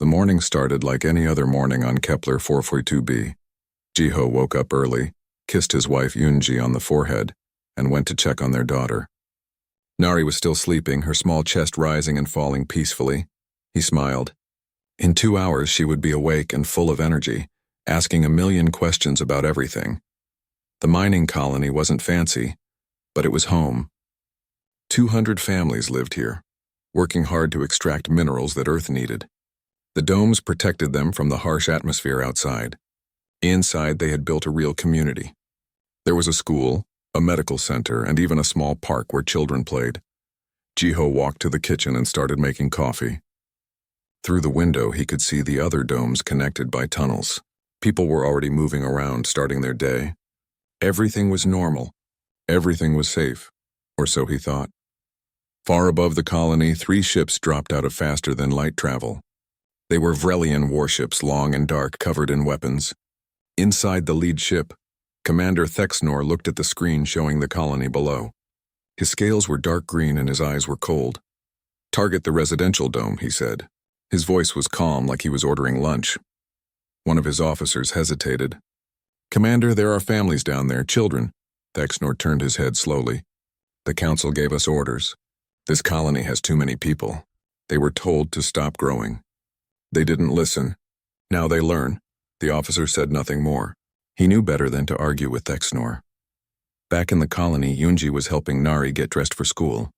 The morning started like any other morning on Kepler 442b. Jiho woke up early, kissed his wife Yunji on the forehead, and went to check on their daughter. Nari was still sleeping, her small chest rising and falling peacefully. He smiled. In 2 hours she would be awake and full of energy, asking a million questions about everything. The mining colony wasn't fancy, but it was home. 200 families lived here, working hard to extract minerals that Earth needed. The domes protected them from the harsh atmosphere outside. Inside, they had built a real community. There was a school, a medical center, and even a small park where children played. Jiho walked to the kitchen and started making coffee. Through the window, he could see the other domes connected by tunnels. People were already moving around, starting their day. Everything was normal. Everything was safe, or so he thought. Far above the colony, 3 ships dropped out of faster-than-light travel. They were Vrelian warships, long and dark, covered in weapons. Inside the lead ship, Commander Thexnor looked at the screen showing the colony below. His scales were dark green and his eyes were cold. "Target the residential dome," he said. His voice was calm, like he was ordering lunch. One of his officers hesitated. "Commander, there are families down there, children." Thexnor turned his head slowly. "The council gave us orders. This colony has too many people. They were told to stop growing. They didn't listen. Now they learn." The officer said nothing more. He knew better than to argue with Thexnor. Back in the colony, Yunji was helping Nari get dressed for school.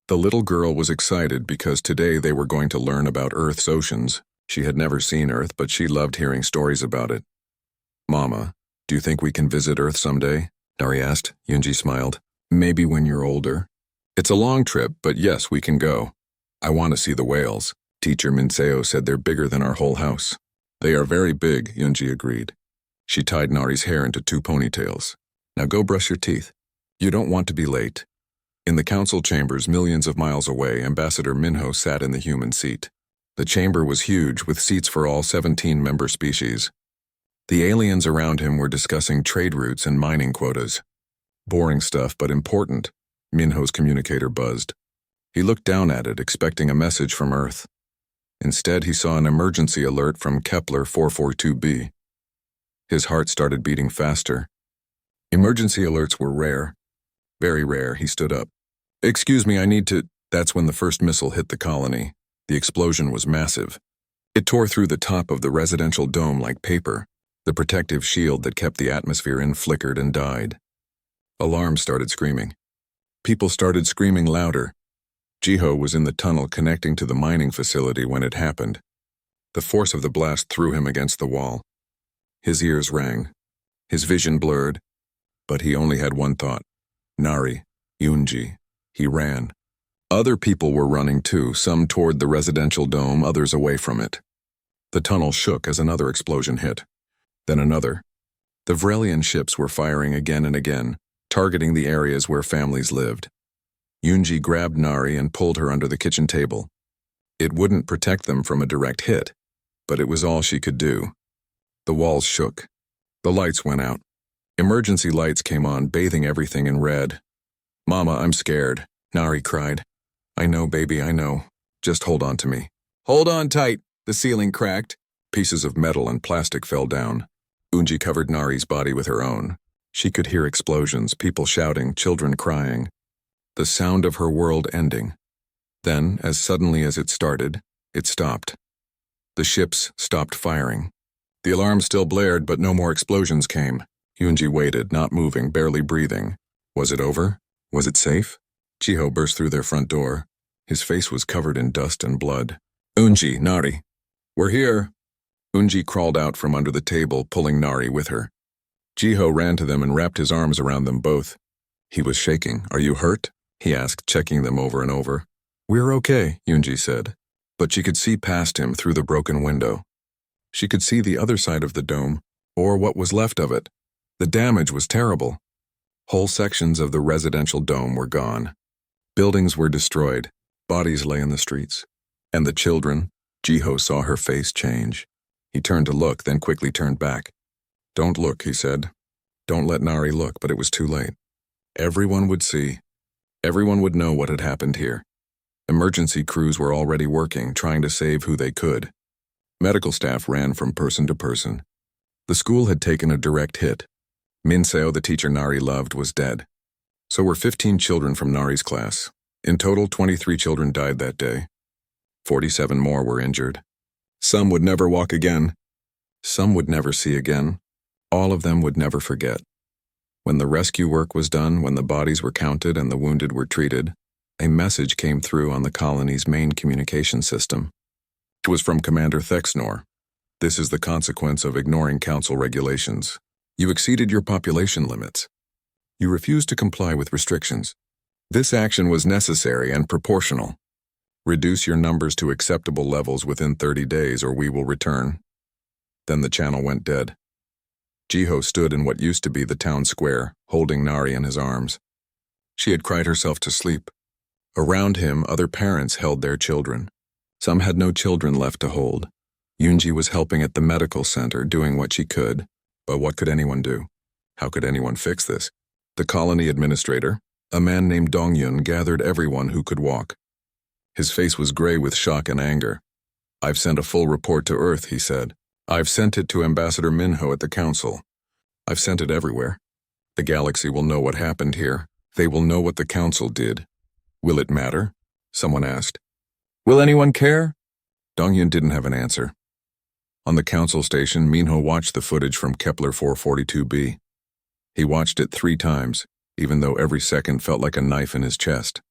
The little girl was excited because today they were going to learn about Earth's oceans. She had never seen Earth, but she loved hearing stories about it. "Mama, do you think we can visit Earth someday?" Nari asked. Yunji smiled. "Maybe when you're older. It's a long trip, but yes, we can go. I want to see the whales. Teacher Minseo said they're bigger than our whole house." "They are very big," Yunji agreed. She tied Nari's hair into 2 ponytails. "Now go brush your teeth. You don't want to be late." In the council chambers millions of miles away, Ambassador Minho sat in the human seat. The chamber was huge, with seats for all 17 member species. The aliens around him were discussing trade routes and mining quotas. "Boring stuff, but important," Minho's communicator buzzed. He looked down at it, expecting a message from Earth. Instead, he saw an emergency alert from Kepler 442b. His heart started beating faster. Emergency alerts were rare. Very rare. He stood up. "Excuse me, I need to—" That's when the first missile hit the colony. The explosion was massive. It tore through the top of the residential dome like paper. The protective shield that kept the atmosphere in flickered and died. Alarms started screaming. People started screaming louder. Jiho was in the tunnel connecting to the mining facility when it happened. The force of the blast threw him against the wall. His ears rang. His vision blurred. But he only had one thought. Nari, Yunji. He ran. Other people were running too, some toward the residential dome, others away from it. The tunnel shook as another explosion hit. Then another. The Vrelian ships were firing again and again, targeting the areas where families lived. Yunji grabbed Nari and pulled her under the kitchen table. It wouldn't protect them from a direct hit, but it was all she could do. The walls shook. The lights went out. Emergency lights came on, bathing everything in red. "Mama, I'm scared," Nari cried. "I know, baby, I know. Just hold on to me." "Hold on tight." The ceiling cracked. Pieces of metal and plastic fell down. Yunji covered Nari's body with her own. She could hear explosions, people shouting, children crying. The sound of her world ending. Then, as suddenly as it started, it stopped. The ships stopped firing. The alarm still blared, but no more explosions came. Yunji waited, not moving, barely breathing. Was it over? Was it safe? Jiho burst through their front door. His face was covered in dust and blood. "Yunji, Nari. We're here." Yunji crawled out from under the table, pulling Nari with her. Jiho ran to them and wrapped his arms around them both. He was shaking. "Are you hurt?" he asked, checking them over and over. "We're okay," Yunji said. But she could see past him through the broken window. She could see the other side of the dome, or what was left of it. The damage was terrible. Whole sections of the residential dome were gone. Buildings were destroyed. Bodies lay in the streets. And the children, Jiho saw her face change. He turned to look, then quickly turned back. "Don't look," he said. Don't let Nari look, but it was too late. Everyone would see. Everyone would know what had happened here. Emergency crews were already working, trying to save who they could. Medical staff ran from person to person. The school had taken a direct hit. Minseo, the teacher Nari loved, was dead. So were 15 children from Nari's class. In total, 23 children died that day. 47 more were injured. Some would never walk again. Some would never see again. All of them would never forget. When the rescue work was done, when the bodies were counted and the wounded were treated, a message came through on the colony's main communication system. It was from Commander Thexnor. This is the consequence of ignoring council regulations. You exceeded your population limits. You refused to comply with restrictions. This action was necessary and proportional. Reduce your numbers to acceptable levels within 30 days or we will return. Then the channel went dead. Jiho stood in what used to be the town square, holding Nari in his arms. She had cried herself to sleep. Around him, other parents held their children. Some had no children left to hold. Yoonji was helping at the medical center, doing what she could. But what could anyone do? How could anyone fix this? The colony administrator, a man named Dongyun, gathered everyone who could walk. His face was gray with shock and anger. "I've sent a full report to Earth," he said. "I've sent it to Ambassador Minho at the Council. I've sent it everywhere. The galaxy will know what happened here. They will know what the Council did." "Will it matter?" someone asked. "Will anyone care?" Dongyun didn't have an answer. On the Council station, Minho watched the footage from Kepler 442b. He watched it 3 times, even though every second felt like a knife in his chest.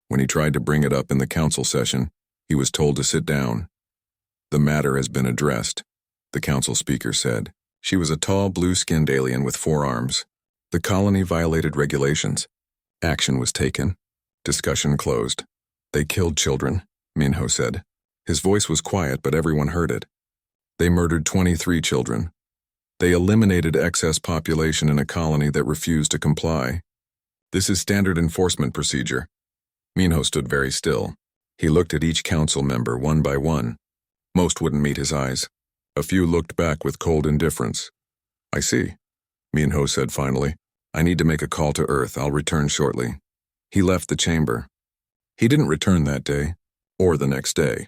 When he tried to bring it up in the Council session, he was told to sit down. "The matter has been addressed," the Council speaker said. She was a tall, blue-skinned alien with 4 arms. The colony violated regulations. Action was taken. Discussion closed. "They killed children," Minho said. His voice was quiet, but everyone heard it. "They murdered 23 children. They eliminated excess population in a colony that refused to comply. This is standard enforcement procedure." Minho stood very still. He looked at each council member one by one. Most wouldn't meet his eyes. A few looked back with cold indifference. "I see," Minho said finally. "I need to make a call to Earth. I'll return shortly." He left the chamber. He didn't return that day, or the next day,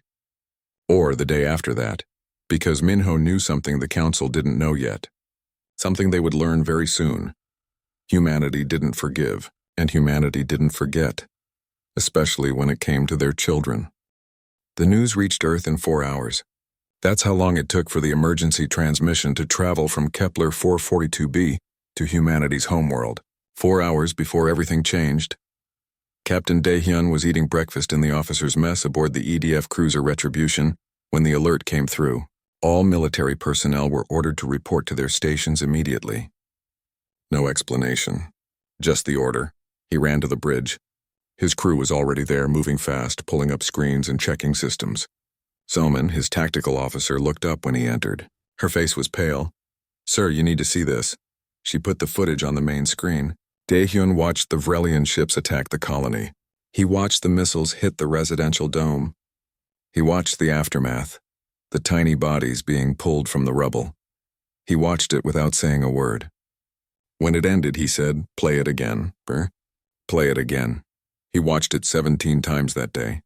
or the day after that, because Minho knew something the Council didn't know yet. Something they would learn very soon. Humanity didn't forgive, and humanity didn't forget, especially when it came to their children. The news reached Earth in 4 hours. That's how long it took for the emergency transmission to travel from Kepler 442b to humanity's homeworld. 4 hours before everything changed. Captain Daehyun was eating breakfast in the officers' mess aboard the EDF cruiser Retribution when the alert came through. All military personnel were ordered to report to their stations immediately. No explanation. Just the order. He ran to the bridge. His crew was already there, moving fast, pulling up screens and checking systems. Soman, his tactical officer, looked up when he entered. Her face was pale. "Sir, you need to see this." She put the footage on the main screen. Daehyun watched the Vrelian ships attack the colony. He watched the missiles hit the residential dome. He watched the aftermath, the tiny bodies being pulled from the rubble. He watched it without saying a word. When it ended, he said, "Play it again, Play it again." He watched it 17 times that day.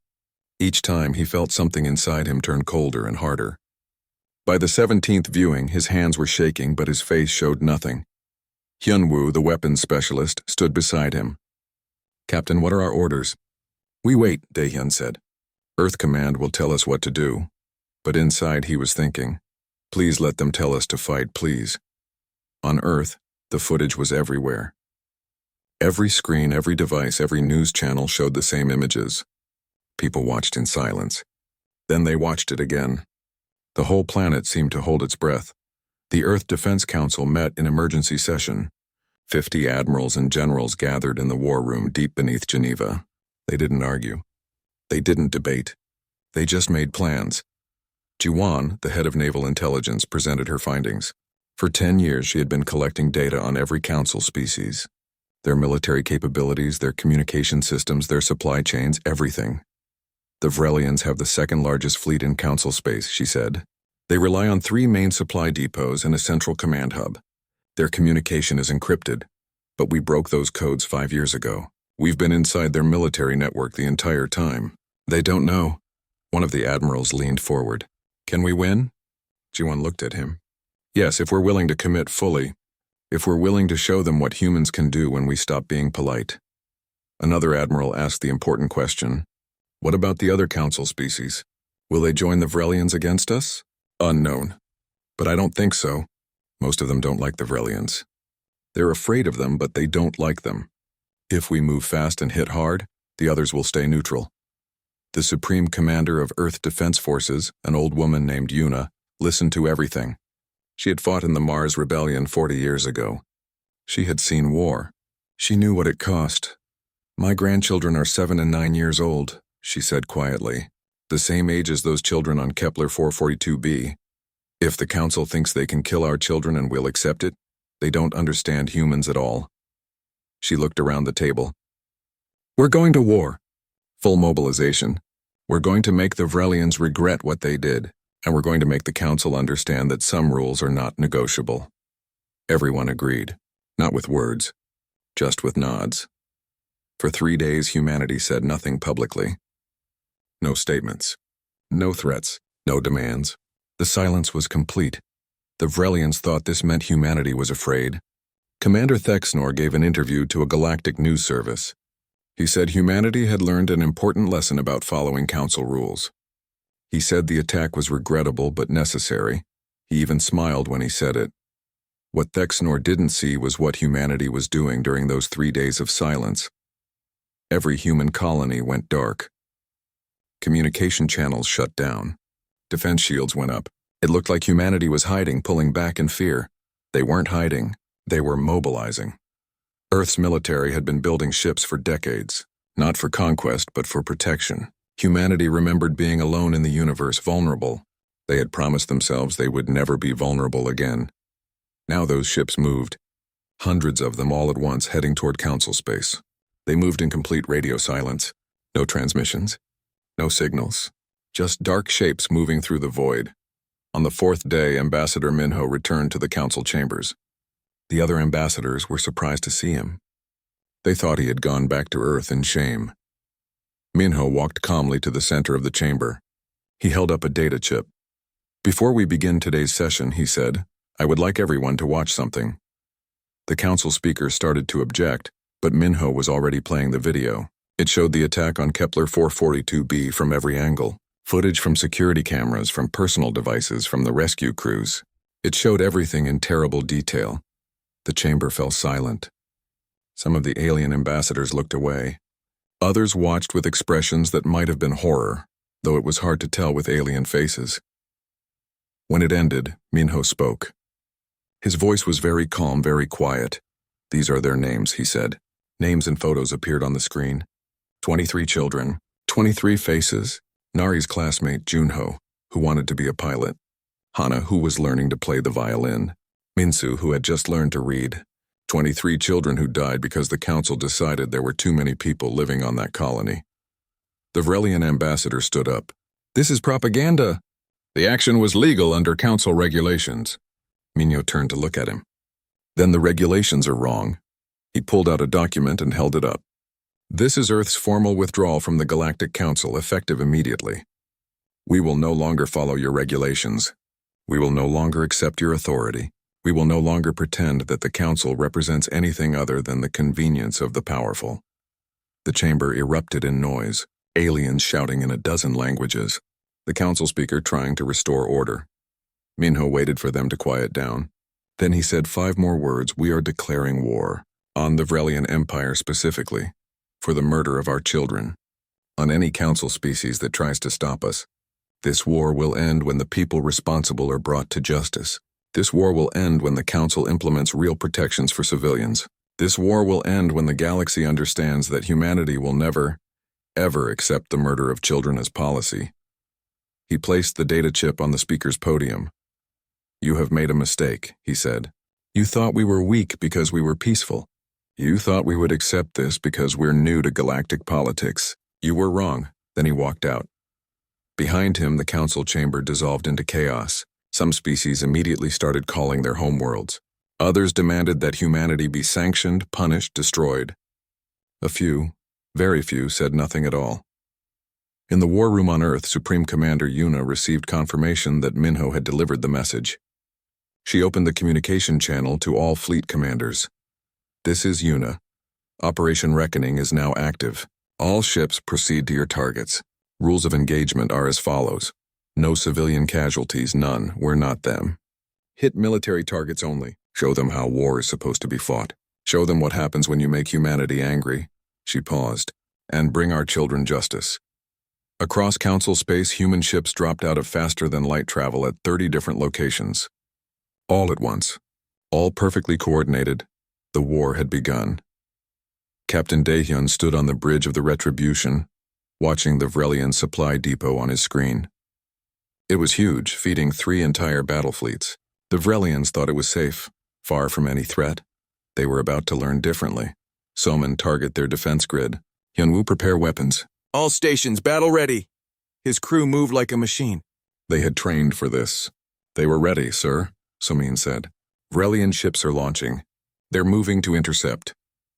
Each time, he felt something inside him turn colder and harder. By the 17th viewing, his hands were shaking, but his face showed nothing. Hyunwoo, the weapons specialist, stood beside him. "Captain, what are our orders?" "We wait," Daehyun said. "Earth Command will tell us what to do." But inside he was thinking, "Please let them tell us to fight, please." On Earth, the footage was everywhere. Every screen, every device, every news channel showed the same images. People watched in silence. Then they watched it again. The whole planet seemed to hold its breath. The Earth Defense Council met in emergency session. 50 admirals and generals gathered in the war room deep beneath Geneva. They didn't argue. They didn't debate. They just made plans. Jiwan, the head of naval intelligence, presented her findings. For 10 years, she had been collecting data on every council species. Their military capabilities, their communication systems, their supply chains, everything. "The Vrelians have the 2nd largest fleet in council space," she said. "They rely on 3 main supply depots and a central command hub. Their communication is encrypted, but we broke those codes 5 years ago. We've been inside their military network the entire time. They don't know." One of the admirals leaned forward. Can we win? Ji-won looked at him. Yes, if we're willing to commit fully. If we're willing to show them what humans can do when we stop being polite. Another admiral asked the important question. What about the other council species? Will they join the Vrelians against us? Unknown. But I don't think so. Most of them don't like the Vrelians. They're afraid of them, but they don't like them. If we move fast and hit hard, the others will stay neutral. The Supreme Commander of Earth Defense Forces, an old woman named Yuna, listened to everything. She had fought in the Mars Rebellion 40 years ago. She had seen war. She knew what it cost. My grandchildren are 7 and 9 years old, she said quietly, the same age as those children on Kepler 442b. If the Council thinks they can kill our children and we'll accept it, they don't understand humans at all. She looked around the table. We're going to war. Full mobilization. We're going to make the Vrelians regret what they did, and we're going to make the Council understand that some rules are not negotiable. Everyone agreed, not with words, just with nods. For 3 days, humanity said nothing publicly. No statements, no threats, no demands. The silence was complete. The Vrelians thought this meant humanity was afraid. Commander Thexnor gave an interview to a galactic news service. He said humanity had learned an important lesson about following Council rules. He said the attack was regrettable but necessary. He even smiled when he said it. What Thexnor didn't see was what humanity was doing during those 3 days of silence. Every human colony went dark. Communication channels shut down. Defense shields went up. It looked like humanity was hiding, pulling back in fear. They weren't hiding. They were mobilizing. Earth's military had been building ships for decades, not for conquest but for protection. Humanity remembered being alone in the universe, vulnerable. They had promised themselves they would never be vulnerable again. Now those ships moved, hundreds of them all at once heading toward Council space. They moved in complete radio silence. No transmissions, no signals, just dark shapes moving through the void. On the 4th day, Ambassador Minho returned to the Council chambers. The other ambassadors were surprised to see him. They thought he had gone back to Earth in shame. Minho walked calmly to the center of the chamber. He held up a data chip. Before we begin today's session, he said, I would like everyone to watch something. The Council speaker started to object, but Minho was already playing the video. It showed the attack on Kepler 442b from every angle. Footage from security cameras, from personal devices, from the rescue crews. It showed everything in terrible detail. The chamber fell silent. Some of the alien ambassadors looked away. Others watched with expressions that might have been horror, though it was hard to tell with alien faces. When it ended, Minho spoke. His voice was very calm, very quiet. These are their names, he said. Names and photos appeared on the screen. 23 children, 23 faces. Nari's classmate, Junho, who wanted to be a pilot. Hana, who was learning to play the violin. Minsu, who had just learned to read. 23 children who died because the Council decided there were too many people living on that colony. The Vrelian ambassador stood up. This is propaganda. The action was legal under Council regulations. Minho turned to look at him. Then the regulations are wrong. He pulled out a document and held it up. This is Earth's formal withdrawal from the Galactic Council, effective immediately. We will no longer follow your regulations. We will no longer accept your authority. We will no longer pretend that the Council represents anything other than the convenience of the powerful. The chamber erupted in noise, aliens shouting in a dozen languages, the Council speaker trying to restore order. Minho waited for them to quiet down. Then he said 5 more words. We are declaring war, on the Vrelian Empire specifically, for the murder of our children, on any Council species that tries to stop us. This war will end when the people responsible are brought to justice. This war will end when the Council implements real protections for civilians. This war will end when the galaxy understands that humanity will never, ever accept the murder of children as policy. He placed the data chip on the speaker's podium. You have made a mistake, he said. You thought we were weak because we were peaceful. You thought we would accept this because we're new to galactic politics. You were wrong. Then he walked out. Behind him, the Council chamber dissolved into chaos. Some species immediately started calling their homeworlds. Others demanded that humanity be sanctioned, punished, destroyed. A few, very few, said nothing at all. In the war room on Earth, Supreme Commander Yuna received confirmation that Minho had delivered the message. She opened the communication channel to all fleet commanders. This is Yuna. Operation Reckoning is now active. All ships proceed to your targets. Rules of engagement are as follows. No civilian casualties, none, we're not them. Hit military targets only. Show them how war is supposed to be fought. Show them what happens when you make humanity angry. She paused. And bring our children justice. Across Council space, human ships dropped out of faster-than-light travel at 30 different locations. All at once. All perfectly coordinated. The war had begun. Captain Daehyun stood on the bridge of the Retribution, watching the Vrelian supply depot on his screen. It was huge, feeding 3 entire battle fleets. The Vrelians thought it was safe, far from any threat. They were about to learn differently. Soman target their defense grid. Hyunwoo prepare weapons. All stations, battle ready. His crew moved like a machine. They had trained for this. They were ready, sir, Somin said. Vrelian ships are launching. They're moving to intercept.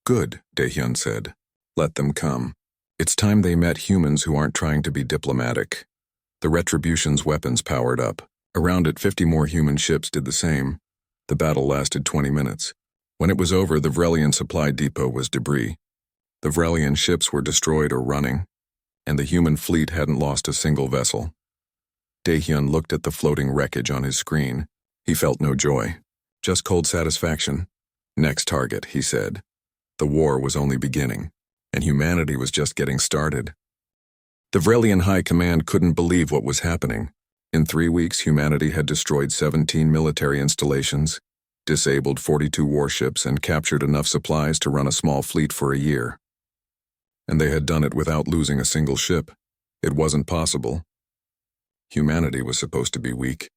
Good, Daehyun said. Let them come. It's time they met humans who aren't trying to be diplomatic. The Retribution's weapons powered up. Around it, 50 more human ships did the same. The battle lasted 20 minutes. When it was over, the Vrelian supply depot was debris. The Vrelian ships were destroyed or running, and the human fleet hadn't lost a single vessel. Daehyun looked at the floating wreckage on his screen. He felt no joy, just cold satisfaction. Next target, he said. The war was only beginning, and humanity was just getting started. The Vrelian High Command couldn't believe what was happening. In 3 weeks, humanity had destroyed 17 military installations, disabled 42 warships, and captured enough supplies to run a small fleet for a year. And they had done it without losing a single ship. It wasn't possible. Humanity was supposed to be weak.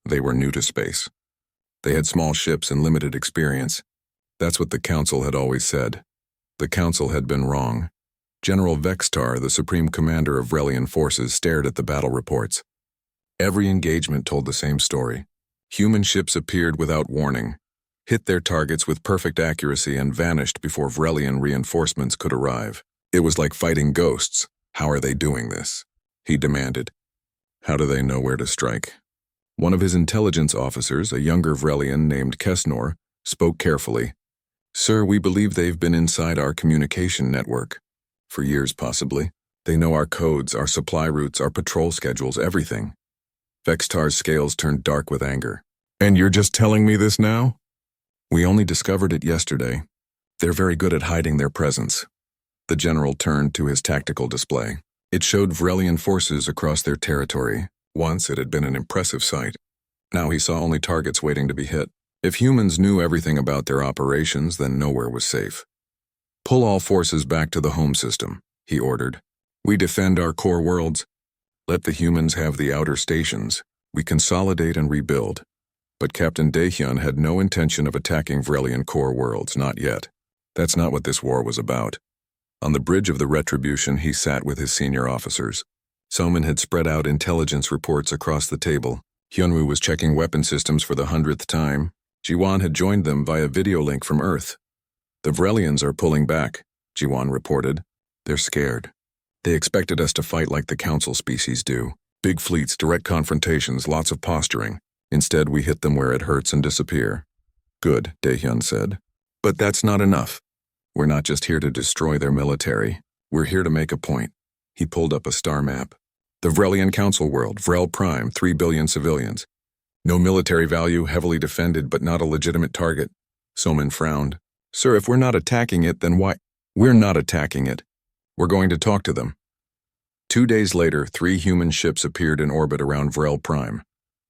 They were new to space. They had small ships and limited experience. That's what the Council had always said. The Council had been wrong. General Vextar, the Supreme Commander of Vrelian forces, stared at the battle reports. Every engagement told the same story. Human ships appeared without warning, hit their targets with perfect accuracy, and vanished before Vrelian reinforcements could arrive. It was like fighting ghosts. How are they doing this? He demanded. How do they know where to strike? One of his intelligence officers, a younger Vrelian named Kesnor, spoke carefully. Sir, we believe they've been inside our communication network. For years, possibly. They know our codes, our supply routes, our patrol schedules, everything. Vextar's scales turned dark with anger. And you're just telling me this now? We only discovered it yesterday. They're very good at hiding their presence. The general turned to his tactical display. It showed Vrelian forces across their territory. Once it had been an impressive sight. Now he saw only targets waiting to be hit. If humans knew everything about their operations, then nowhere was safe. Pull all forces back to the home system, he ordered. We defend our core worlds. Let the humans have the outer stations. We consolidate and rebuild. But Captain Daehyun had no intention of attacking Vrelian core worlds, not yet. That's not what this war was about. On the bridge of the Retribution, he sat with his senior officers. Soman had spread out intelligence reports across the table. Hyunwoo was checking weapon systems for the 100th time. Jiwan had joined them via video link from Earth. The Vrelians are pulling back, Jiwan reported. They're scared. They expected us to fight like the Council species do. Big fleets, direct confrontations, lots of posturing. Instead, we hit them where it hurts and disappear. Good, Daehyun said. But that's not enough. We're not just here to destroy their military. We're here to make a point. He pulled up a star map. The Vrelian Council world, Vrel Prime, 3 billion civilians. No military value, heavily defended, but not a legitimate target. Soman frowned. Sir, if we're not attacking it, then why? We're not attacking it. We're going to talk to them. 2 days later, 3 human ships appeared in orbit around Vrel Prime.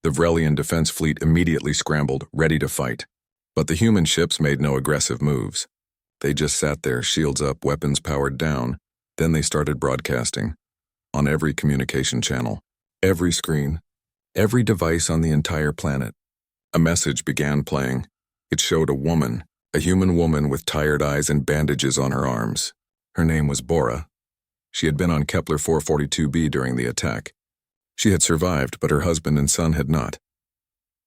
The Vrelian defense fleet immediately scrambled, ready to fight. But the human ships made no aggressive moves. They just sat there, shields up, weapons powered down. Then they started broadcasting. On every communication channel, every screen, every device on the entire planet. A message began playing. It showed a woman, a human woman with tired eyes and bandages on her arms. Her name was Bora. She had been on Kepler 442b during the attack. She had survived, but her husband and son had not.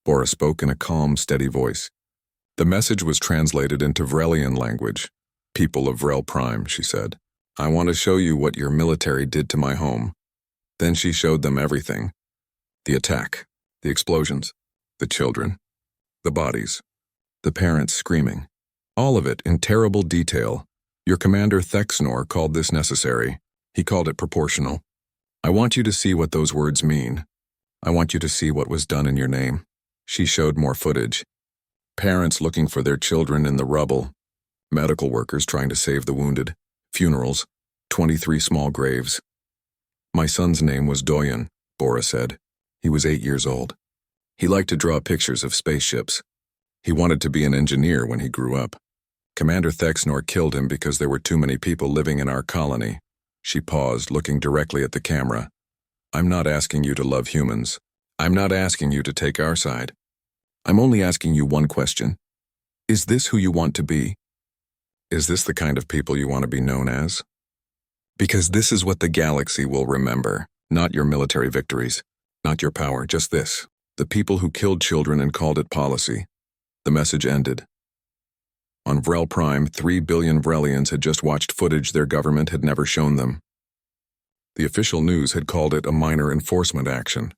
Bora spoke in a calm, steady voice. The message was translated into Vrelian language. People of Vrel Prime, she said. I want to show you what your military did to my home. Then she showed them everything. The attack, the explosions, the children, the bodies, the parents screaming. All of it in terrible detail. Your commander Thexnor called this necessary. He called it proportional. I want you to see what those words mean. I want you to see what was done in your name. She showed more footage. Parents looking for their children in the rubble. Medical workers trying to save the wounded. Funerals. 23 small graves. My son's name was Doyen, Bora said. He was 8 years old. He liked to draw pictures of spaceships. He wanted to be an engineer when he grew up. Commander Thexnor killed him because there were too many people living in our colony. She paused, looking directly at the camera. I'm not asking you to love humans. I'm not asking you to take our side. I'm only asking you one question. Is this who you want to be? Is this the kind of people you want to be known as? Because this is what the galaxy will remember, not your military victories, not your power, just this. The people who killed children and called it policy. The message ended. On Vrel Prime, 3 billion Vrelians had just watched footage their government had never shown them. The official news had called it a minor enforcement action.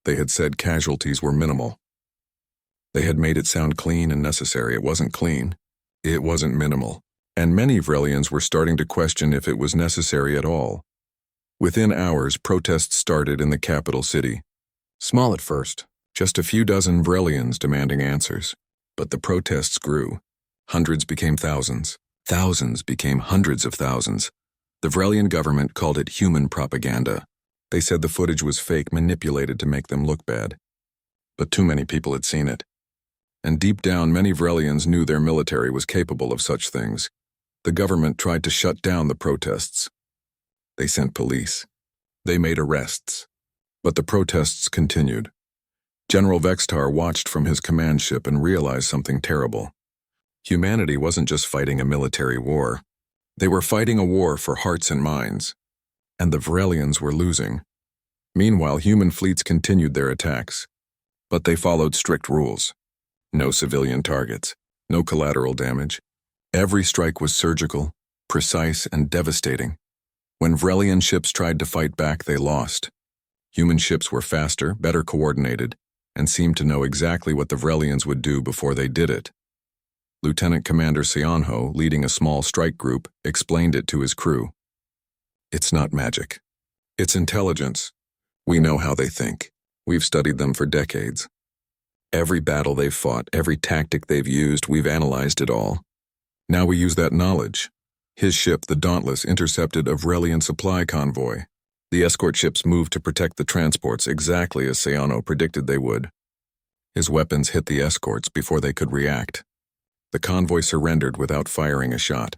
They had said casualties were minimal. They had made it sound clean and necessary. It wasn't clean. It wasn't minimal. And many Vrelians were starting to question if it was necessary at all. Within hours, protests started in the capital city. Small at first, just a few dozen Vrelians demanding answers. But the protests grew. Hundreds became thousands. Thousands became hundreds of thousands. The Vrelian government called it human propaganda. They said the footage was fake, manipulated to make them look bad. But too many people had seen it. And deep down, many Vrelians knew their military was capable of such things. The government tried to shut down the protests. They sent police. They made arrests. But the protests continued. General Vextar watched from his command ship and realized something terrible. Humanity wasn't just fighting a military war. They were fighting a war for hearts and minds. And the Vrelians were losing. Meanwhile, human fleets continued their attacks. But they followed strict rules. No civilian targets. No collateral damage. Every strike was surgical, precise, and devastating. When Vrelian ships tried to fight back, they lost. Human ships were faster, better coordinated, and seemed to know exactly what the Vrelians would do before they did it. Lieutenant Commander Sionho, leading a small strike group, explained it to his crew. It's not magic. It's intelligence. We know how they think. We've studied them for decades. Every battle they've fought, every tactic they've used, we've analyzed it all. Now we use that knowledge. His ship, the Dauntless, intercepted a Vrelian supply convoy. The escort ships moved to protect the transports exactly as Sionho predicted they would. His weapons hit the escorts before they could react. The convoy surrendered without firing a shot.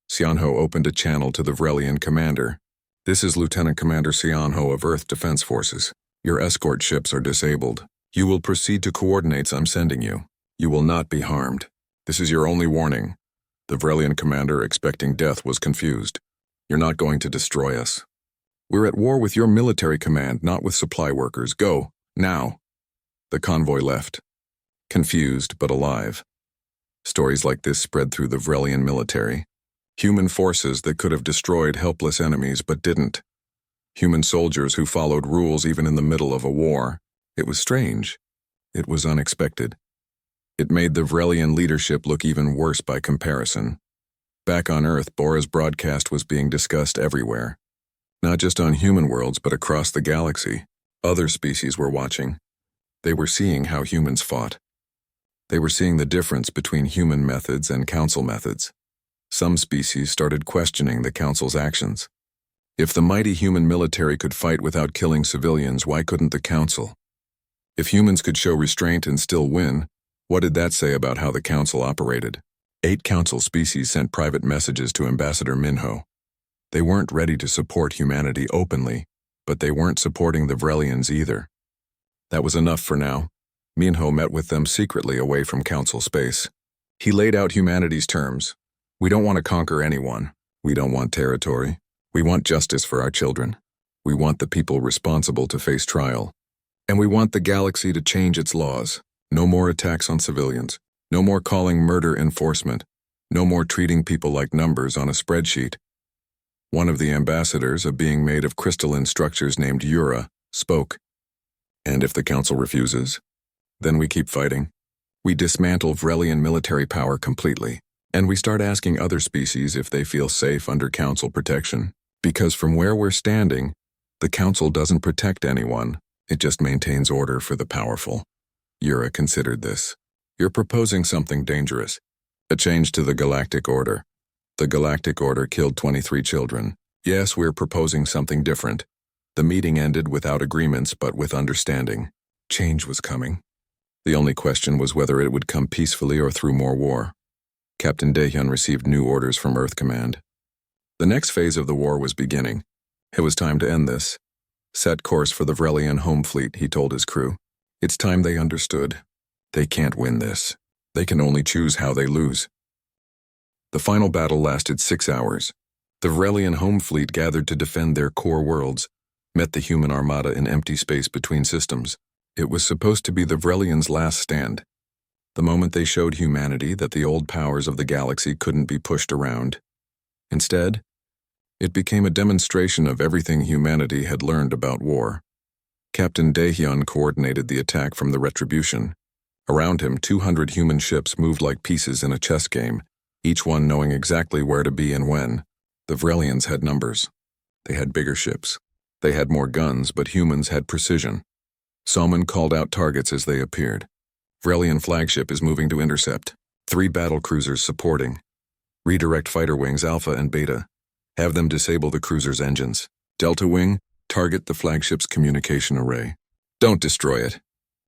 Sionho opened a channel to the Vrelian commander. This is Lieutenant Commander Sionho of Earth Defense Forces. Your escort ships are disabled. You will proceed to coordinates I'm sending you. You will not be harmed. This is your only warning. The Vrelian commander, expecting death, was confused. You're not going to destroy us. We're at war with your military command, not with supply workers. Go, now. The convoy left. Confused, but alive. Stories like this spread through the Vrelian military. Human forces that could have destroyed helpless enemies but didn't. Human soldiers who followed rules even in the middle of a war. It was strange. It was unexpected. It made the Vrelian leadership look even worse by comparison. Back on Earth, Bora's broadcast was being discussed everywhere. Not just on human worlds, but across the galaxy. Other species were watching. They were seeing how humans fought. They were seeing the difference between human methods and council methods. Some species started questioning the council's actions. If the mighty human military could fight without killing civilians, why couldn't the council? If humans could show restraint and still win, what did that say about how the council operated? 8 council species sent private messages to Ambassador Minho. They weren't ready to support humanity openly, but they weren't supporting the Vrelians either. That was enough for now. Minho met with them secretly away from council space. He laid out humanity's terms. We don't want to conquer anyone. We don't want territory. We want justice for our children. We want the people responsible to face trial. And we want the galaxy to change its laws. No more attacks on civilians. No more calling murder enforcement. No more treating people like numbers on a spreadsheet. One of the ambassadors, a being made of crystalline structures named Ura, spoke. And if the Council refuses? Then we keep fighting. We dismantle Vrelian military power completely, and we start asking other species if they feel safe under Council protection. Because from where we're standing, the Council doesn't protect anyone, it just maintains order for the powerful. Ura considered this. You're proposing something dangerous. A change to the Galactic Order. The Galactic Order killed 23 children. Yes, we're proposing something different. The meeting ended without agreements but with understanding. Change was coming. The only question was whether it would come peacefully or through more war. Captain Daehyun received new orders from Earth Command. The next phase of the war was beginning. It was time to end this. Set course for the Vrelian home fleet, he told his crew. It's time they understood. They can't win this. They can only choose how they lose. The final battle lasted 6 hours. The Vrelian home fleet gathered to defend their core worlds, met the human armada in empty space between systems. It was supposed to be the Vrelians' last stand. The moment they showed humanity that the old powers of the galaxy couldn't be pushed around. Instead, it became a demonstration of everything humanity had learned about war. Captain Daehyun coordinated the attack from the Retribution. Around him, 200 human ships moved like pieces in a chess game, each one knowing exactly where to be and when. The Vrelians had numbers. They had bigger ships. They had more guns, but humans had precision. Salmon called out targets as they appeared. Vrelian flagship is moving to intercept. 3 battle cruisers supporting. Redirect fighter wings Alpha and Beta. Have them disable the cruiser's engines. Delta Wing, target the flagship's communication array. Don't destroy it.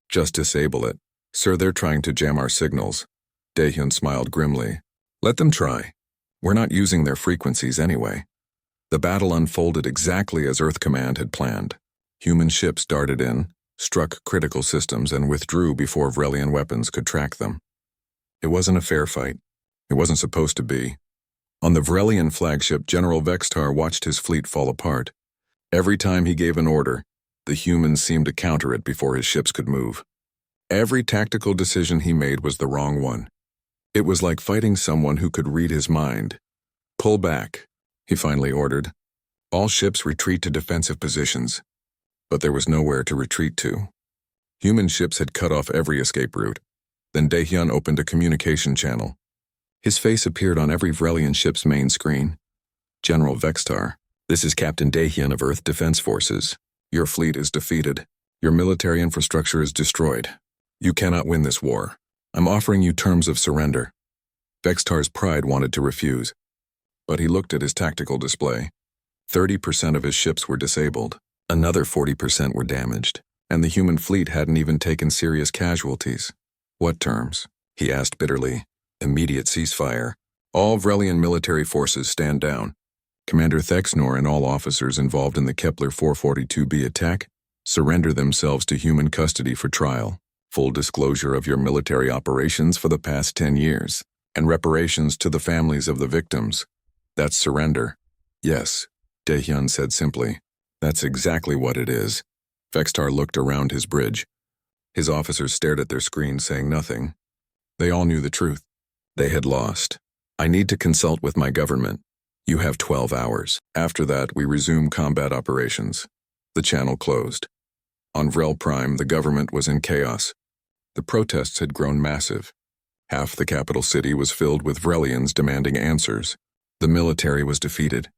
Just disable it. Sir, they're trying to jam our signals. Daehyun smiled grimly. Let them try. We're not using their frequencies anyway. The battle unfolded exactly as Earth Command had planned. Human ships darted in, struck critical systems, and withdrew before Vrelian weapons could track them. It wasn't a fair fight. It wasn't supposed to be. On the Vrelian flagship, General Vextar watched his fleet fall apart. Every time he gave an order, the humans seemed to counter it before his ships could move. Every tactical decision he made was the wrong one. It was like fighting someone who could read his mind. Pull back, he finally ordered. All ships retreat to defensive positions. But there was nowhere to retreat to. Human ships had cut off every escape route. Then Daehyun opened a communication channel. His face appeared on every Vrelian ship's main screen. General Vextar, this is Captain Daehyun of Earth Defense Forces. Your fleet is defeated. Your military infrastructure is destroyed. You cannot win this war. I'm offering you terms of surrender. Vextar's pride wanted to refuse. But he looked at his tactical display. 30% of his ships were disabled. Another 40% were damaged. And the human fleet hadn't even taken serious casualties. What terms? He asked bitterly. Immediate ceasefire. All Vrelian military forces stand down. Commander Thexnor and all officers involved in the Kepler 442b attack surrender themselves to human custody for trial. Full disclosure of your military operations for the past 10 years, and reparations to the families of the victims. That's surrender. Yes, Daehyun said simply. That's exactly what it is. Vextar looked around his bridge. His officers stared at their screens, saying nothing. They all knew the truth. They had lost. I need to consult with my government. You have 12 hours. After that, we resume combat operations. The channel closed. On Vrel Prime, the government was in chaos. The protests had grown massive. Half the capital city was filled with Vrelians demanding answers. The military was defeated.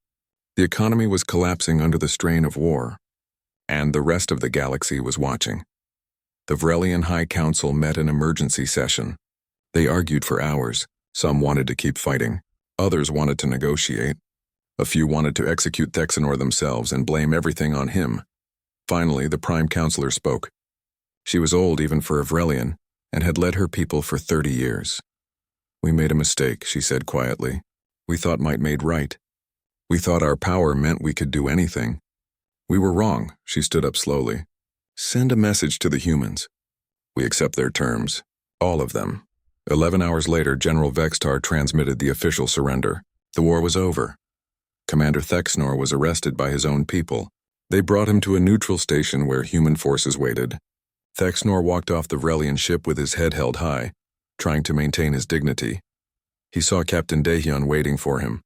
The economy was collapsing under the strain of war. And the rest of the galaxy was watching. The Vrelian High Council met an emergency session. They argued for hours. Some wanted to keep fighting. Others wanted to negotiate. A few wanted to execute Thexnor themselves and blame everything on him. Finally, the Prime Counselor spoke. She was old even for a Vrelian, and had led her people for 30 years. We made a mistake, she said quietly. We thought might made right. We thought our power meant we could do anything. We were wrong, she stood up slowly. Send a message to the humans. We accept their terms. All of them. 11 hours later, General Vextar transmitted the official surrender. The war was over. Commander Thexnor was arrested by his own people. They brought him to a neutral station where human forces waited. Thexnor walked off the Vrelian ship with his head held high, trying to maintain his dignity. He saw Captain Daehyun waiting for him.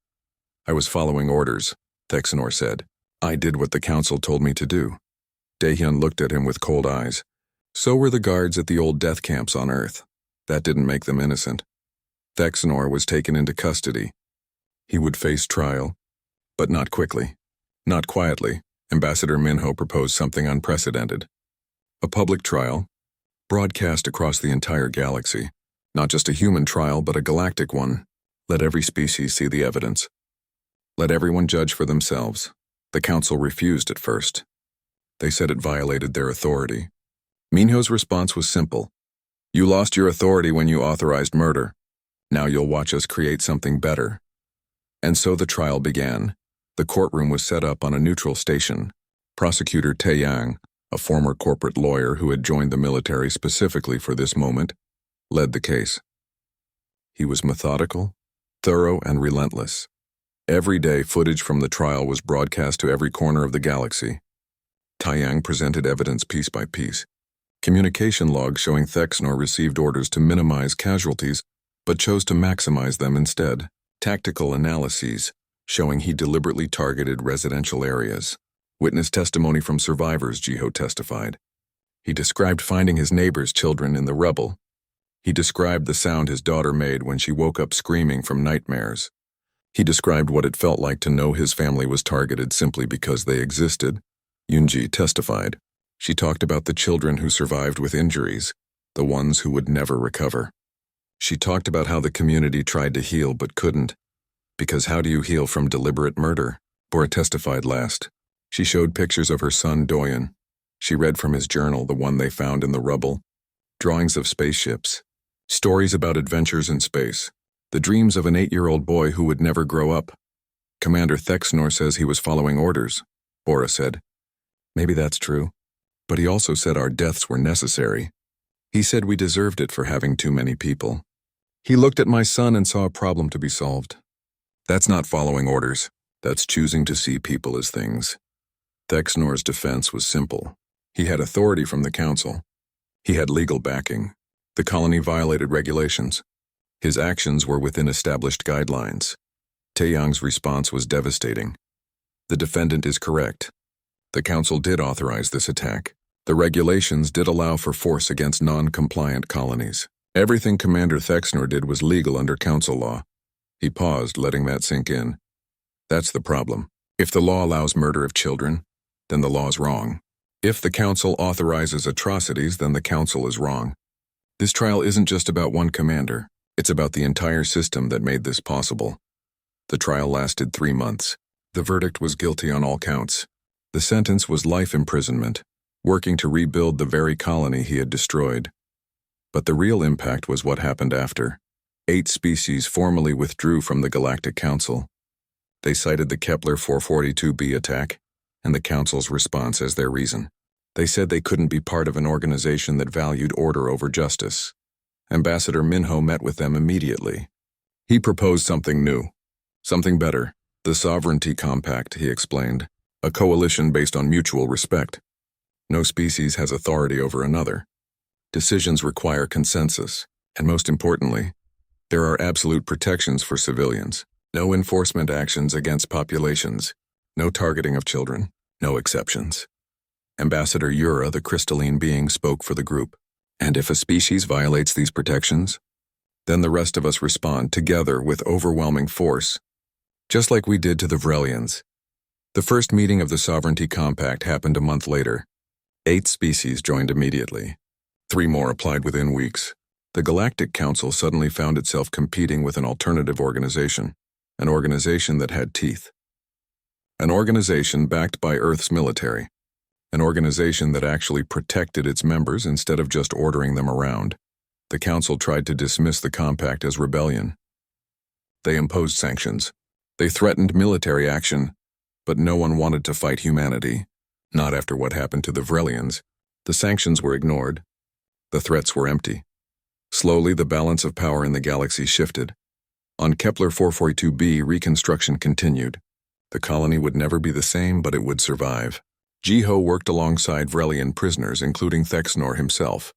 I was following orders, Thexanor said. I did what the council told me to do. Daehyun looked at him with cold eyes. So were the guards at the old death camps on Earth. That didn't make them innocent. Thexanor was taken into custody. He would face trial, but not quickly. Not quietly. Ambassador Minho proposed something unprecedented. A public trial, broadcast across the entire galaxy. Not just a human trial, but a galactic one. Let every species see the evidence. Let everyone judge for themselves. The council refused at first. They said it violated their authority. Minho's response was simple. You lost your authority when you authorized murder. Now you'll watch us create something better. And so the trial began. The courtroom was set up on a neutral station. Prosecutor Taeyang, a former corporate lawyer who had joined the military specifically for this moment, led the case. He was methodical, thorough, and relentless. Every day, footage from the trial was broadcast to every corner of the galaxy. Taeyang presented evidence piece by piece. Communication logs showing Thexanor received orders to minimize casualties, but chose to maximize them instead. Tactical analyses showing he deliberately targeted residential areas. Witness testimony from survivors, Jiho testified. He described finding his neighbor's children in the rubble. He described the sound his daughter made when she woke up screaming from nightmares. He described what it felt like to know his family was targeted simply because they existed. Yoonji testified. She talked about the children who survived with injuries, the ones who would never recover. She talked about how the community tried to heal but couldn't. Because how do you heal from deliberate murder? Bora testified last. She showed pictures of her son Doyen. She read from his journal, the one they found in the rubble. Drawings of spaceships. Stories about adventures in space. The dreams of an 8-year-old boy who would never grow up. Commander Thexanor says he was following orders, Bora said. Maybe that's true. But he also said our deaths were necessary. He said we deserved it for having too many people. He looked at my son and saw a problem to be solved. That's not following orders. That's choosing to see people as things. Thexanor's defense was simple. He had authority from the council. He had legal backing. The colony violated regulations. His actions were within established guidelines. Taeyang's response was devastating. The defendant is correct. The council did authorize this attack. The regulations did allow for force against non-compliant colonies. Everything Commander Thexanor did was legal under council law. He paused, letting that sink in. That's the problem. If the law allows murder of children, then the law is wrong. If the council authorizes atrocities, then the council is wrong. This trial isn't just about one commander. It's about the entire system that made this possible. The trial lasted 3 months. The verdict was guilty on all counts. The sentence was life imprisonment, working to rebuild the very colony he had destroyed. But the real impact was what happened after. 8 species formally withdrew from the Galactic Council. They cited the Kepler 442b attack and the Council's response as their reason. They said they couldn't be part of an organization that valued order over justice. Ambassador Minho met with them immediately. He proposed something new, something better. The Sovereignty Compact, he explained, a coalition based on mutual respect. No species has authority over another. Decisions require consensus, and most importantly, there are absolute protections for civilians. No enforcement actions against populations, no targeting of children, no exceptions. Ambassador Yura, the crystalline being, spoke for the group. And if a species violates these protections, then the rest of us respond together with overwhelming force, just like we did to the Vrelians. The first meeting of the Sovereignty Compact happened a month later. 8 species joined immediately. 3 more applied within weeks. The Galactic Council suddenly found itself competing with an alternative organization, an organization that had teeth. An organization backed by Earth's military. An organization that actually protected its members instead of just ordering them around. The Council tried to dismiss the compact as rebellion. They imposed sanctions. They threatened military action, but no one wanted to fight humanity. Not after what happened to the Vrelians. The sanctions were ignored. The threats were empty. Slowly, the balance of power in the galaxy shifted. On Kepler 442b, reconstruction continued. The colony would never be the same, but it would survive. Jiho worked alongside Vrelian prisoners, including Thexanor himself.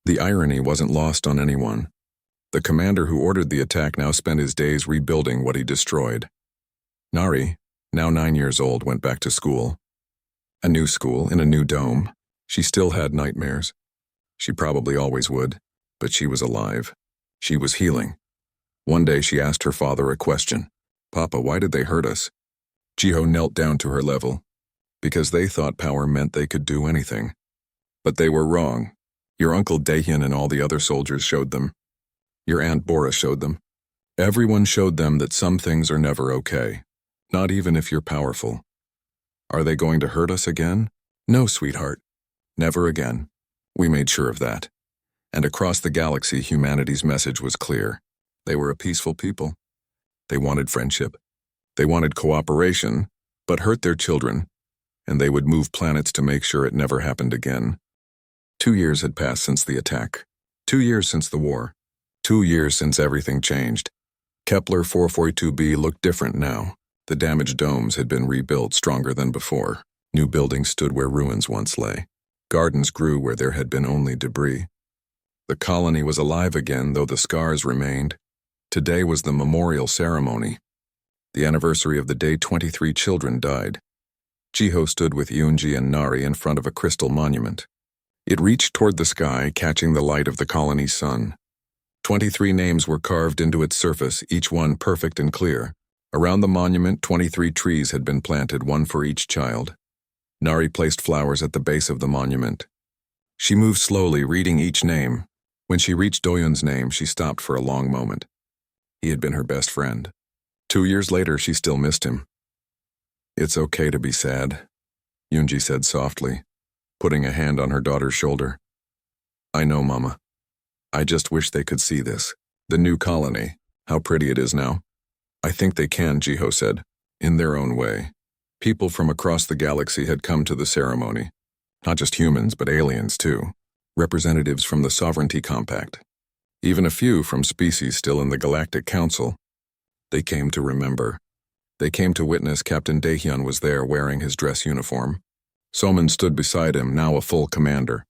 The irony wasn't lost on anyone. The commander who ordered the attack now spent his days rebuilding what he destroyed. Nari, now 9 years old, went back to school. A new school in a new dome. She still had nightmares. She probably always would, but she was alive. She was healing. One day she asked her father a question. "Papa, why did they hurt us?" Jiho knelt down to her level. Because they thought power meant they could do anything. But they were wrong. Your Uncle Dahyun and all the other soldiers showed them. Your Aunt Bora showed them. Everyone showed them that some things are never okay, not even if you're powerful. Are they going to hurt us again? No, sweetheart. Never again. We made sure of that. And across the galaxy, humanity's message was clear. They were a peaceful people. They wanted friendship. They wanted cooperation, but hurt their children, and they would move planets to make sure it never happened again. 2 years had passed since the attack. 2 years since the war. 2 years since everything changed. Kepler 442b looked different now. The damaged domes had been rebuilt stronger than before. New buildings stood where ruins once lay. Gardens grew where there had been only debris. The colony was alive again, though the scars remained. Today was the memorial ceremony. The anniversary of the day 23 children died. Jiho stood with Yoonji and Nari in front of a crystal monument. It reached toward the sky, catching the light of the colony's sun. 23 names were carved into its surface, each one perfect and clear. Around the monument, 23 trees had been planted, one for each child. Nari placed flowers at the base of the monument. She moved slowly, reading each name. When she reached Doyun's name, she stopped for a long moment. He had been her best friend. 2 years later, she still missed him. "It's okay to be sad," Yoonji said softly, putting a hand on her daughter's shoulder. "I know, Mama. I just wish they could see this. The new colony, how pretty it is now." "I think they can," Jiho said, "in their own way." People from across the galaxy had come to the ceremony. Not just humans, but aliens too. Representatives from the Sovereignty Compact. Even a few from species still in the Galactic Council. They came to remember. They came to witness. Captain Dahyun was there wearing his dress uniform. Soman stood beside him, now a full commander.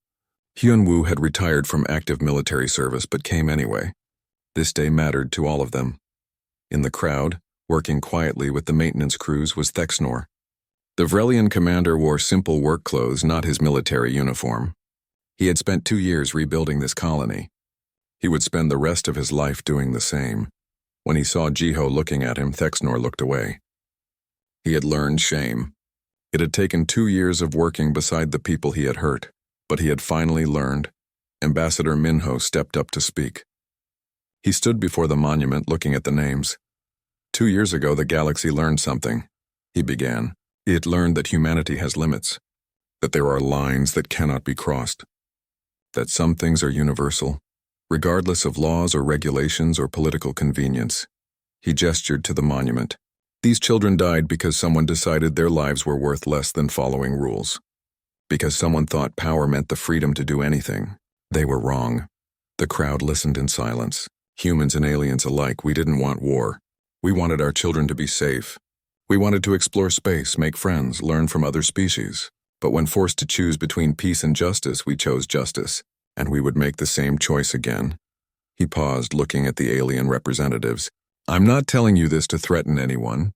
Hyun-woo had retired from active military service but came anyway. This day mattered to all of them. In the crowd, working quietly with the maintenance crews, was Thexnor. The Vrelian commander wore simple work clothes, not his military uniform. He had spent 2 years rebuilding this colony. He would spend the rest of his life doing the same. When he saw Jiho looking at him, Thexnor looked away. He had learned shame. It had taken 2 years of working beside the people he had hurt, but he had finally learned. Ambassador Minho stepped up to speak. He stood before the monument looking at the names. 2 years ago, the galaxy learned something. He began. It learned that humanity has limits, that there are lines that cannot be crossed, that some things are universal, regardless of laws or regulations or political convenience. He gestured to the monument. These children died because someone decided their lives were worth less than following rules. Because someone thought power meant the freedom to do anything. They were wrong. The crowd listened in silence. Humans and aliens alike, we didn't want war. We wanted our children to be safe. We wanted to explore space, make friends, learn from other species. But when forced to choose between peace and justice, we chose justice, and we would make the same choice again. He paused, looking at the alien representatives. "I'm not telling you this to threaten anyone.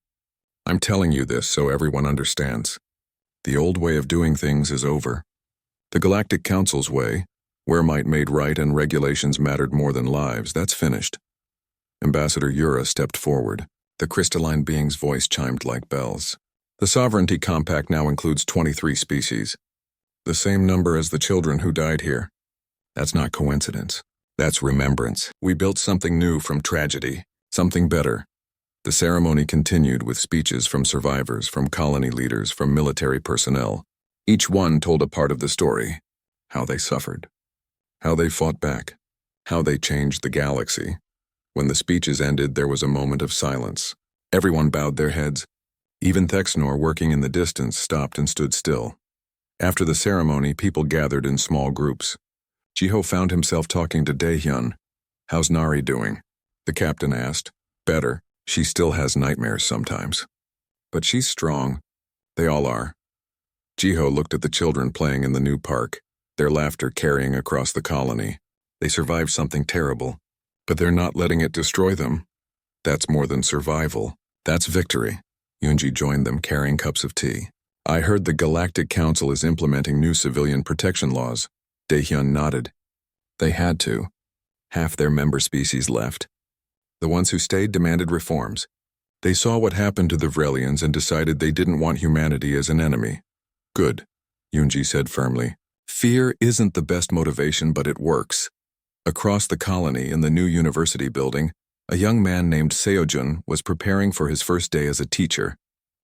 I'm telling you this so everyone understands. The old way of doing things is over. The Galactic Council's way, where might made right and regulations mattered more than lives, that's finished." Ambassador Yura stepped forward. The crystalline being's voice chimed like bells. "The Sovereignty Compact now includes 23 species. The same number as the children who died here. That's not coincidence. That's remembrance. We built something new from tragedy, something better." The ceremony continued with speeches from survivors, from colony leaders, from military personnel. Each one told a part of the story. How they suffered. How they fought back. How they changed the galaxy. When the speeches ended, there was a moment of silence. Everyone bowed their heads. Even Thexnor, working in the distance, stopped and stood still. After the ceremony, people gathered in small groups. Jiho found himself talking to Daehyun. "How's Nari doing?" the captain asked. "Better. She still has nightmares sometimes. But she's strong. They all are." Jiho looked at the children playing in the new park, their laughter carrying across the colony. They survived something terrible, but they're not letting it destroy them. That's more than survival. That's victory. Yunji joined them carrying cups of tea. I heard the Galactic Council is implementing new civilian protection laws. Daehyun nodded. They had to. Half their member species left. The ones who stayed demanded reforms. They saw what happened to the Vrelians and decided they didn't want humanity as an enemy. Good, Yunji said firmly. Fear isn't the best motivation, but it works. Across the colony in the new university building, a young man named Seojun was preparing for his first day as a teacher.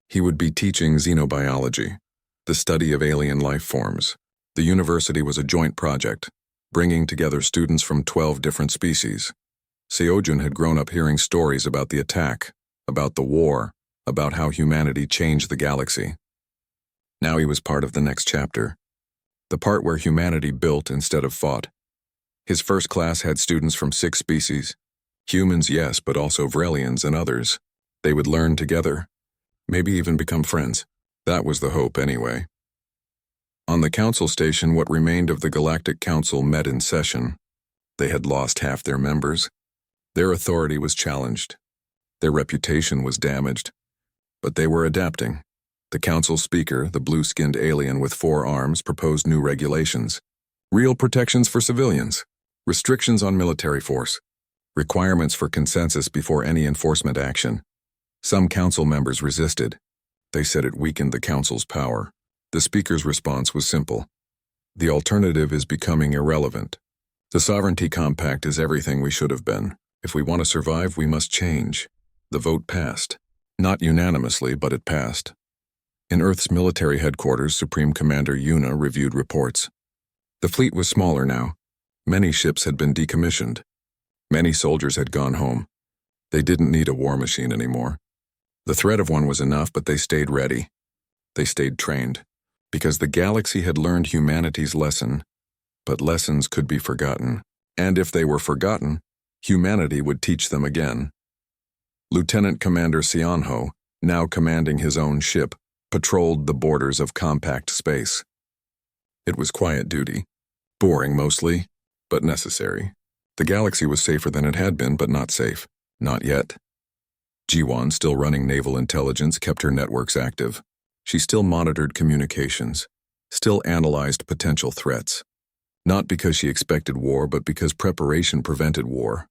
He would be teaching xenobiology, the study of alien life forms. The university was a joint project, bringing together students from 12 different species. Seojun had grown up hearing stories about the attack, about the war, about how humanity changed the galaxy. Now he was part of the next chapter, the part where humanity built instead of fought. His first class had students from 6 species. Humans, yes, but also Vrelians and others. They would learn together, maybe even become friends. That was the hope anyway. On the council station, what remained of the Galactic Council met in session. They had lost half their members. Their authority was challenged. Their reputation was damaged. But they were adapting. The council speaker, the blue-skinned alien with 4 arms, proposed new regulations. Real protections for civilians. Restrictions on military force. Requirements for consensus before any enforcement action. Some council members resisted. They said it weakened the council's power. The speaker's response was simple. The alternative is becoming irrelevant. The Sovereignty Compact is everything we should have been. If we want to survive, we must change. The vote passed. Not unanimously, but it passed. In Earth's military headquarters, Supreme Commander Yuna reviewed reports. The fleet was smaller now. Many ships had been decommissioned. Many soldiers had gone home. They didn't need a war machine anymore. The threat of one was enough, but they stayed ready. They stayed trained. Because the galaxy had learned humanity's lesson, but lessons could be forgotten. And if they were forgotten, humanity would teach them again. Lieutenant Commander Seonho, now commanding his own ship, patrolled the borders of compact space. It was quiet duty. Boring mostly, but necessary. The galaxy was safer than it had been, but not safe. Not yet. Jiwon, still running naval intelligence, kept her networks active. She still monitored communications, still analyzed potential threats. Not because she expected war, but because preparation prevented war.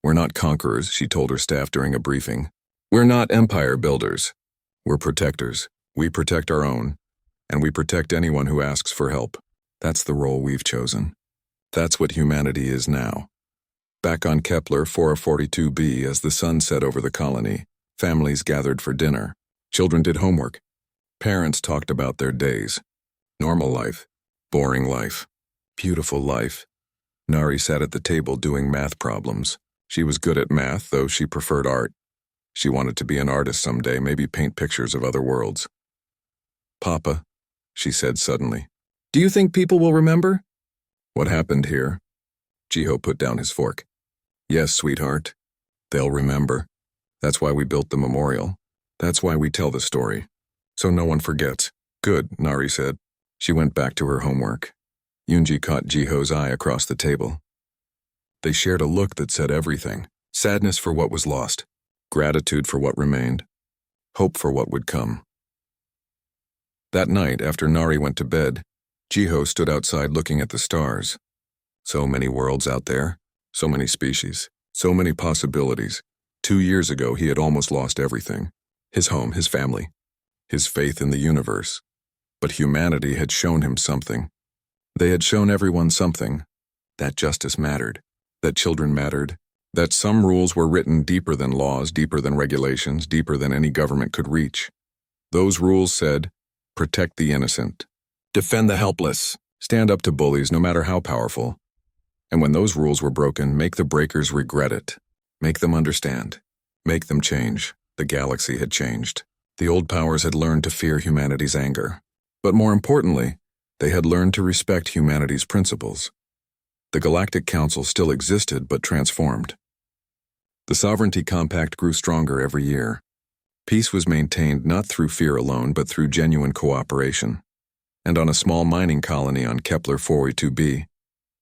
We're not conquerors, she told her staff during a briefing. We're not empire builders. We're protectors. We protect our own, and we protect anyone who asks for help. That's the role we've chosen. That's what humanity is now. Back on Kepler 442b, as the sun set over the colony, families gathered for dinner. Children did homework. Parents talked about their days. Normal life. Boring life. Beautiful life. Nari sat at the table doing math problems. She was good at math, though she preferred art. She wanted to be an artist someday, maybe paint pictures of other worlds. Papa, she said suddenly, do you think people will remember? What happened here? Jiho put down his fork. Yes, sweetheart. They'll remember. That's why we built the memorial. That's why we tell the story. So no one forgets. Good, Nari said. She went back to her homework. Yunji caught Jiho's eye across the table. They shared a look that said everything. Sadness for what was lost. Gratitude for what remained. Hope for what would come. That night, after Nari went to bed, Jiho stood outside looking at the stars. So many worlds out there, so many species, so many possibilities. 2 years ago, he had almost lost everything. His home, his family, his faith in the universe. But humanity had shown him something. They had shown everyone something. That justice mattered, that children mattered, that some rules were written deeper than laws, deeper than regulations, deeper than any government could reach. Those rules said, protect the innocent, defend the helpless, stand up to bullies no matter how powerful. And when those rules were broken, make the breakers regret it. Make them understand. Make them change. The galaxy had changed. The old powers had learned to fear humanity's anger. But more importantly, they had learned to respect humanity's principles. The Galactic Council still existed, but transformed. The Sovereignty Compact grew stronger every year. Peace was maintained not through fear alone, but through genuine cooperation. And on a small mining colony on Kepler 442b,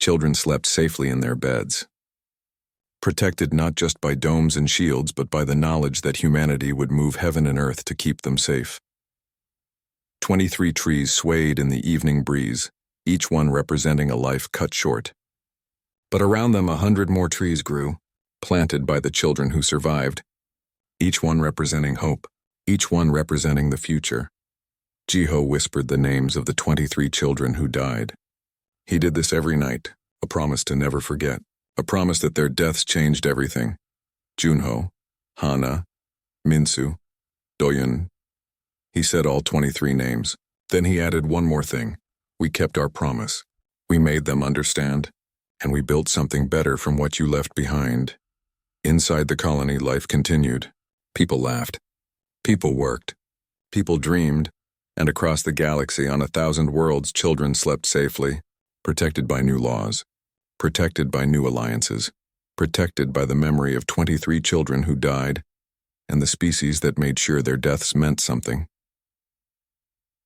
children slept safely in their beds. protected not just by domes and shields but by the knowledge that humanity would move heaven and earth to keep them safe. 23 trees swayed in the evening breeze, each one representing a life cut short. But around them 100 more trees grew, planted by the children who survived, each one representing hope, each one representing the future. Jiho whispered the names of the 23 children who died. He did this every night, a promise to never forget, a promise that their deaths changed everything. Junho, Hana, Minsu, Doyun. He said all 23 names. Then he added one more thing. We kept our promise. We made them understand, and we built something better from what you left behind. Inside the colony, life continued. People laughed. People worked. People dreamed. And across the galaxy on 1,000 worlds, children slept safely, protected by new laws, protected by new alliances, protected by the memory of 23 children who died, and the species that made sure their deaths meant something.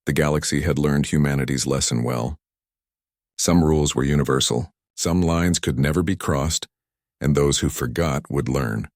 The galaxy had learned humanity's lesson well. Some rules were universal, some lines could never be crossed, and those who forgot would learn.